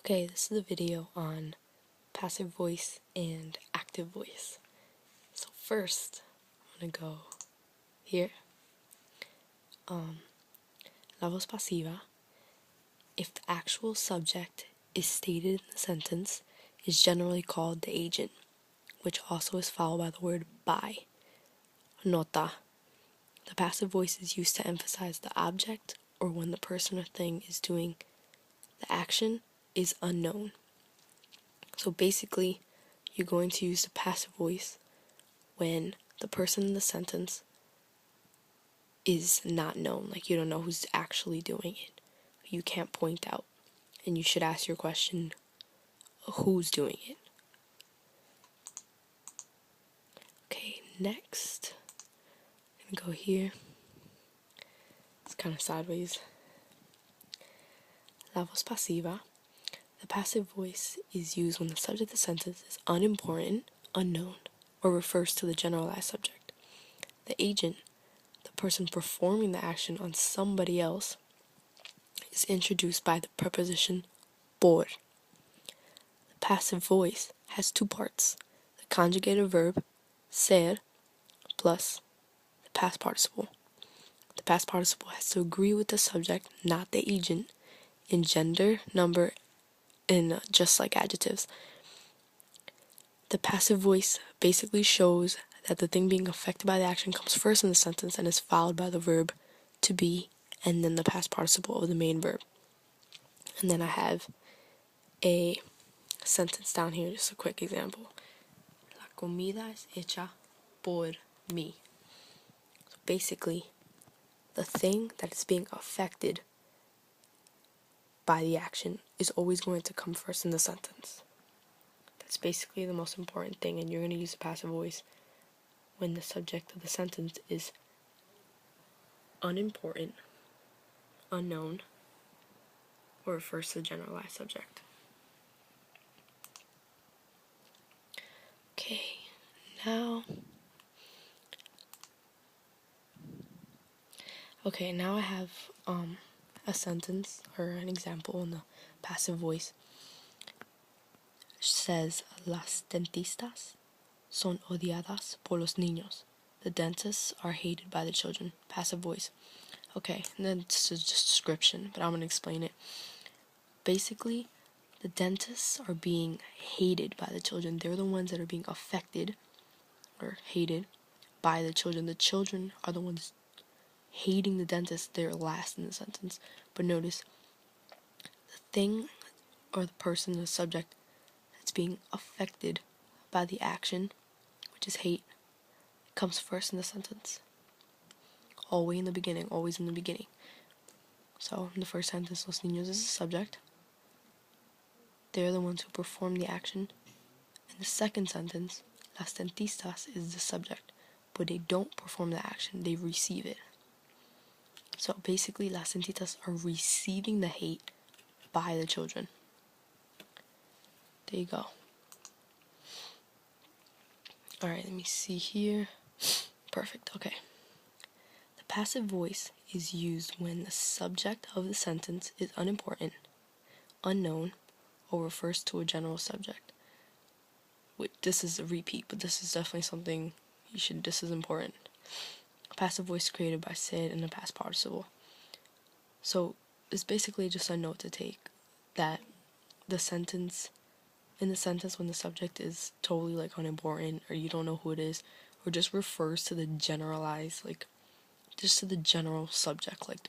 Okay, this is a video on passive voice and active voice. So first, I'm gonna go here. La voz pasiva, if the actual subject is stated in the sentence, is generally called the agent, which also is followed by the word by. Nota. The passive voice is used to emphasize the object or when the person or thing is doing the action is unknown. So basically, you're going to use the passive voice when the person in the sentence is not known, like you don't know who's actually doing it. You can't point out, and you should ask your question, who's doing it? Okay, next, I'm gonna go here. It's kind of sideways. La voz pasiva. The passive voice is used when the subject of the sentence is unimportant, unknown, or refers to the generalized subject. The agent, the person performing the action on somebody else, is introduced by the preposition por. The passive voice has two parts: the conjugated verb ser plus the past participle. The past participle has to agree with the subject, not the agent, in gender, number, and just like adjectives. The passive voice basically shows that the thing being affected by the action comes first in the sentence and is followed by the verb to be and then the past participle of the main verb. And then I have a sentence down here, just a quick example. La comida es hecha por mí. So basically, the thing that is being affected by the action is always going to come first in the sentence. That's basically the most important thing, and you're going to use the passive voice when the subject of the sentence is unimportant, unknown, or refers to the generalized subject. Okay, now I have a sentence or an example in the passive voice. It says, las dentistas son odiadas por los niños. The dentists are hated by the children. Passive voice. Okay, and then it's just a description, but I'm going to explain it. Basically, the dentists are being hated by the children. They're the ones that are being affected or hated by the children. The children are the ones hating the dentist. They're last in the sentence. But notice, the thing or the person, the subject that's being affected by the action, which is hate, comes first in the sentence. Always in the beginning. So in the first sentence, los niños is the subject. They're the ones who perform the action. In the second sentence, las dentistas is the subject, but they don't perform the action, they receive it. So basically, las dentistas are receiving the hate by the children. There you go. Alright, let me see here. Perfect, okay. The passive voice is used when the subject of the sentence is unimportant, unknown, or refers to a general subject. This is a repeat, but this is definitely something this is important. A passive voice created by Sid in the past participle. So it's basically just a note to take that in the sentence when the subject is totally like unimportant, or you don't know who it is, or just refers to the generalized, like just to the general subject, like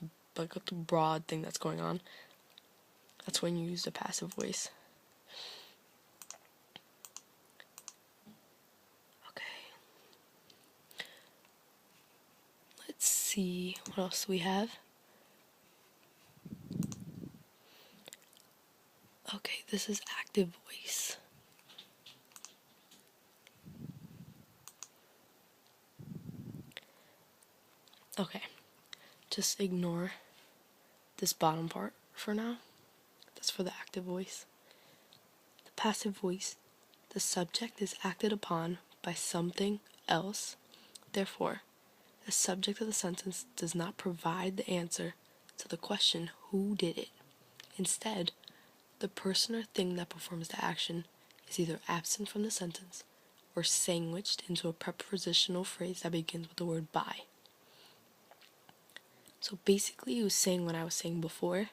the broad thing that's going on, that's when you use the passive voice. Let's see what else we have. Okay, this is active voice. Okay, just ignore this bottom part for now. That's for the active voice. The passive voice, the subject is acted upon by something else. Therefore, the subject of the sentence does not provide the answer to the question, who did it? Instead, the person or thing that performs the action is either absent from the sentence or sandwiched into a prepositional phrase that begins with the word by. So basically, it was saying what I was saying before.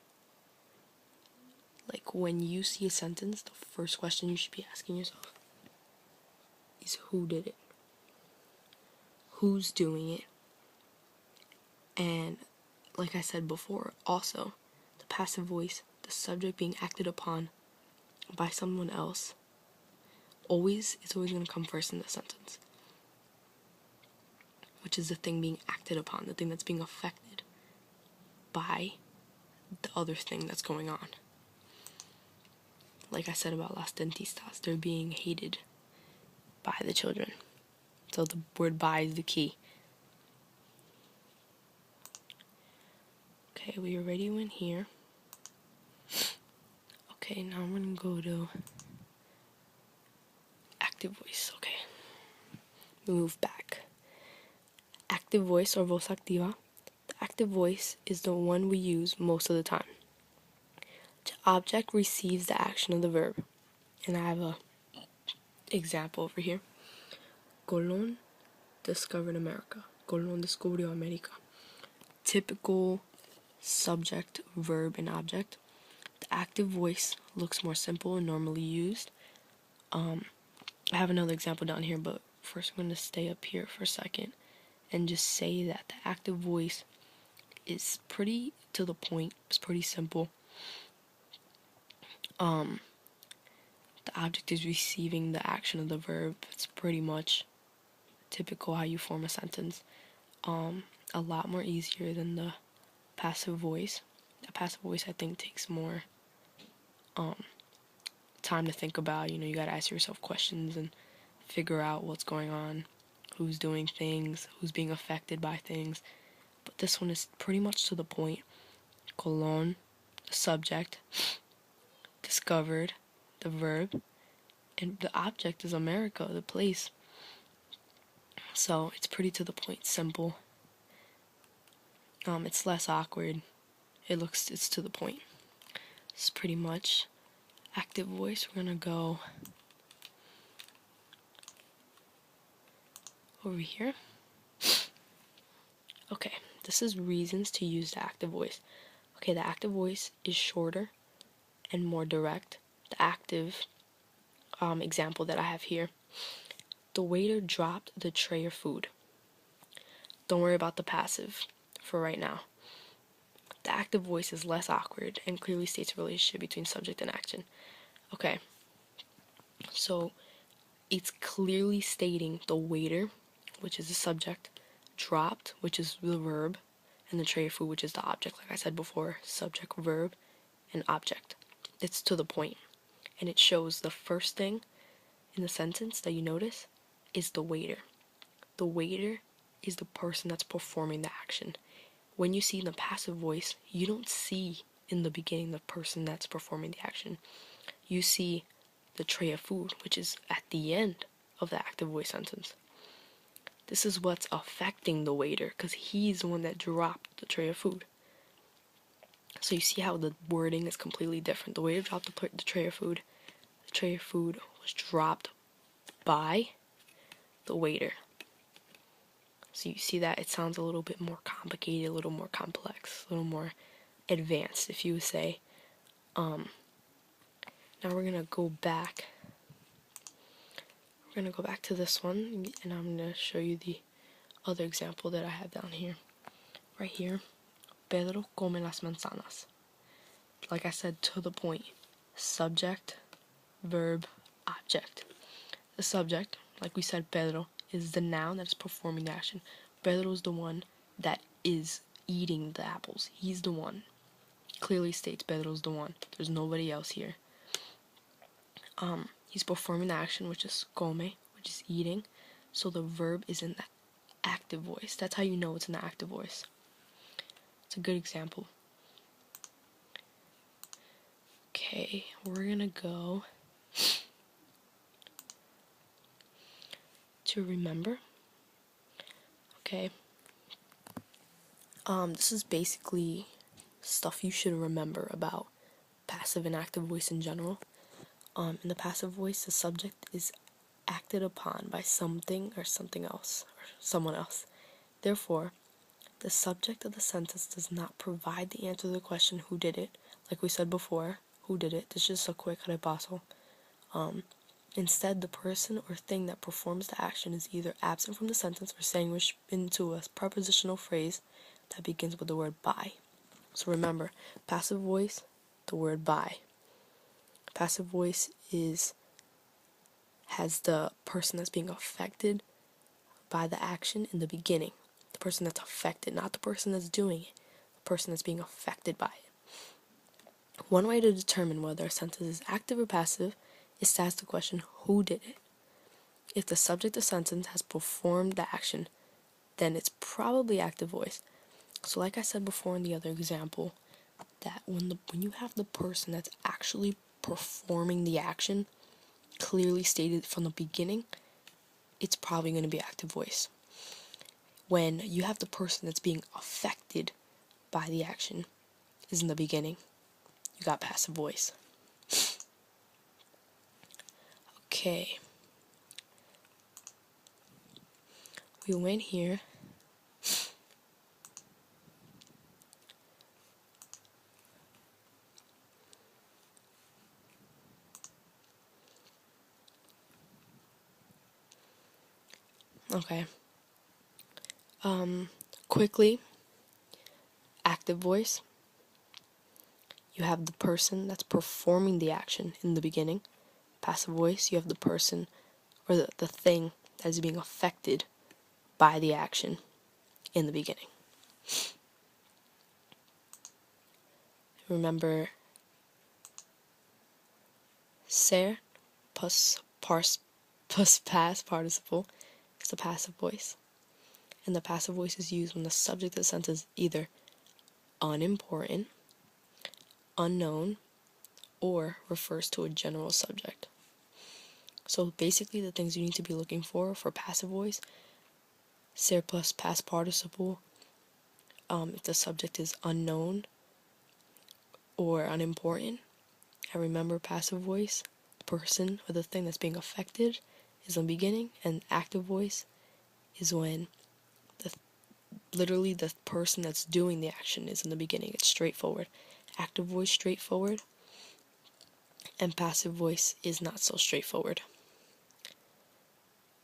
Like, when you see a sentence, the first question you should be asking yourself is who did it? Who's doing it? And like I said before, also, the passive voice, the subject being acted upon by someone else, it's always going to come first in the sentence, which is the thing being acted upon, the thing that's being affected by the other thing that's going on. Like I said about las dentistas, they're being hated by the children. So the word by is the key. Okay, we already went here. Okay, now I'm going to go to active voice. Okay, we move back. Active voice, or voz activa. The active voice is the one we use most of the time. The object receives the action of the verb. And I have a example over here. Colón discovered America. Colón descubrió América. Typical subject, verb, and object. The active voice looks more simple and normally used. I have another example down here, but first I'm going to stay up here for a second and just say that the active voice is pretty to the point. It's pretty simple. The object is receiving the action of the verb. It's pretty much typical how you form a sentence. A lot more easier than the passive voice. The passive voice, I think, takes more time to think about. You gotta ask yourself questions and figure out what's going on, who's doing things, who's being affected by things. But this one is pretty much to the point. Colón, the subject, discovered, the verb, and the object is America, the place. So it's pretty to the point, simple. It's less awkward. It's to the point. It's pretty much active voice. We're gonna go over here. Okay, this is reasons to use the active voice. Okay, the active voice is shorter and more direct. The active example that I have here. The waiter dropped the tray of food. Don't worry about the passive for right now. The active voice is less awkward and clearly states a relationship between subject and action. Okay, so it's clearly stating the waiter, which is the subject, dropped, which is the verb, and the tray of food, which is the object. Like I said before, subject, verb, and object. It's to the point, and it shows the first thing in the sentence that you notice is the waiter. The waiter is the person that's performing the action. When you see in the passive voice, you don't see in the beginning the person that's performing the action. You see the tray of food, which is at the end of the active voice sentence. This is what's affecting the waiter, because he's the one that dropped the tray of food. So you see how the wording is completely different. The waiter dropped the tray of food. The tray of food was dropped by the waiter. So you see that it sounds a little bit more complicated, a little more complex, a little more advanced, if you would say. Now we're gonna go back. We're gonna go back to this one, and I'm gonna show you the other example that I have down here. Right here, Pedro come las manzanas. Like I said, to the point. Subject, verb, object. The subject, like we said, Pedro, is the noun that is performing the action. Pedro is the one that is eating the apples. He's the one. Clearly states Pedro's the one. There's nobody else here. He's performing the action, which is come, which is eating. So the verb is in the active voice. That's how you know it's in the active voice. It's a good example. Okay, we're gonna go to remember. Okay. This is basically stuff you should remember about passive and active voice in general. In the passive voice, the subject is acted upon by something or something else, or someone else. Therefore, the subject of the sentence does not provide the answer to the question, who did it? Like we said before, who did it? This is just a quick repaso. Instead, the person or thing that performs the action is either absent from the sentence or sandwiched into a prepositional phrase that begins with the word by. So remember, passive voice, the word by. Passive voice has the person that's being affected by the action in the beginning. The person that's affected, not the person that's doing it. The person that's being affected by it. One way to determine whether a sentence is active or passive is to ask the question, who did it? If the subject of the sentence has performed the action, then it's probably active voice. So like I said before in the other example, that when you have the person that's actually performing the action clearly stated from the beginning, it's probably going to be active voice. When you have the person that's being affected by the action is in the beginning, you got passive voice. Okay. We went here. Okay. Quickly, active voice. You have the person that's performing the action in the beginning. Passive voice, you have the person or the thing that is being affected by the action in the beginning. Remember, ser plus past participle is the passive voice. And the passive voice is used when the subject of the sentence is either unimportant, unknown, or refers to a general subject. So basically the things you need to be looking for passive voice, ser plus past participle, if the subject is unknown or unimportant. And remember, passive voice, the person or the thing that's being affected is in the beginning, and active voice is when literally the person that's doing the action is in the beginning. It's straightforward. Active voice, straightforward, and passive voice is not so straightforward.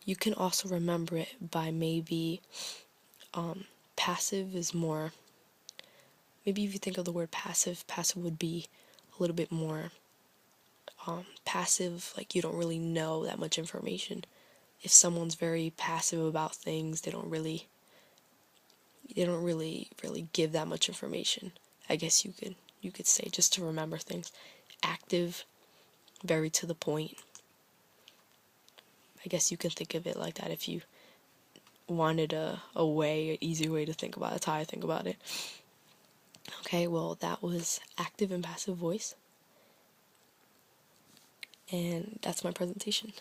You can also remember it by maybe passive is more, maybe if you think of the word passive would be a little bit more passive, like you don't really know that much information. If someone's very passive about things, they don't really give that much information. I guess you could say, just to remember things. Active, very to the point. I guess you can think of it like that if you wanted an easy way to think about it. That's how I think about it. Okay, well, that was active and passive voice. And that's my presentation.